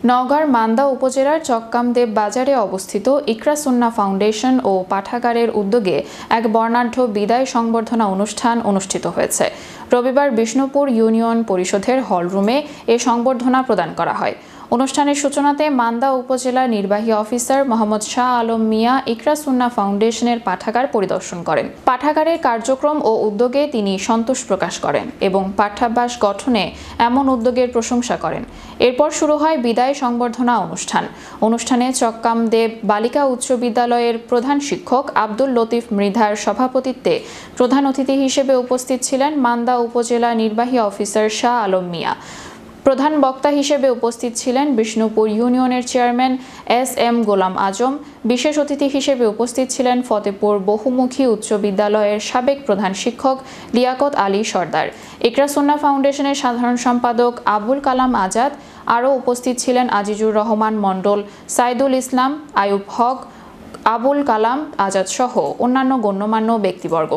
নওগাঁর মান্দা উপজেলার চক্কামদেব বাজারে অবস্থিত ইকরা সুন্নাহ ফাউন্ডেশন ও পাঠাগারের উদ্যোগে এক বর্ণাঢ্য বিদায় সংবর্ধনা অনুষ্ঠান অনুষ্ঠিত হয়েছে। রবিবার বিষ্ণুপুর ইউনিয়ন পরিষদের হলরুমে এ সংবর্ধনা প্রদান করা হয়। অনুষ্ঠানের সূচনাতে মান্দা উপজেলা নির্বাহী অফিসার মোহাম্মদ শাহ আলম মিয়া ইকরা সুন্নাহ ফাউন্ডেশনের পাঠাগার পরিদর্শন করেন। পাঠাগারের কার্যক্রম ও উদ্যোগে তিনি সন্তোষ প্রকাশ করেন এবং পাঠাভ্যাস গঠনে এমন উদ্যোগের প্রশংসা করেন। এরপর শুরু হয় বিদায় সংবর্ধনা অনুষ্ঠানে চক্কামদেব বালিকা উচ্চ বিদ্যালয়ের প্রধান শিক্ষক আব্দুল লতিফ মৃধার সভাপতিত্বে প্রধান অতিথি হিসেবে উপস্থিত ছিলেন মান্দা উপজেলা নির্বাহী অফিসার শাহ আলম মিয়া। প্রধান বক্তা হিসেবে উপস্থিত ছিলেন বিষ্ণুপুর ইউনিয়নের চেয়ারম্যান এস.এম. গোলাম আজম। বিশেষ অতিথি হিসেবে উপস্থিত ছিলেন ফতেপুর বহুমুখী উচ্চ বিদ্যালয়ের সাবেক প্রধান শিক্ষক লিয়াকত আলী সর্দার। ইকরা সুন্নাহ ফাউন্ডেশনের সাধারণ সম্পাদক আবুল কালাম আজাদ। আরও উপস্থিত ছিলেন আজিজুর রহমান মণ্ডল, সাইদুল ইসলাম, আয়ুব হক, আবুল কালাম আজাদ সহ অন্যান্য গণ্যমান্য ব্যক্তিবর্গ।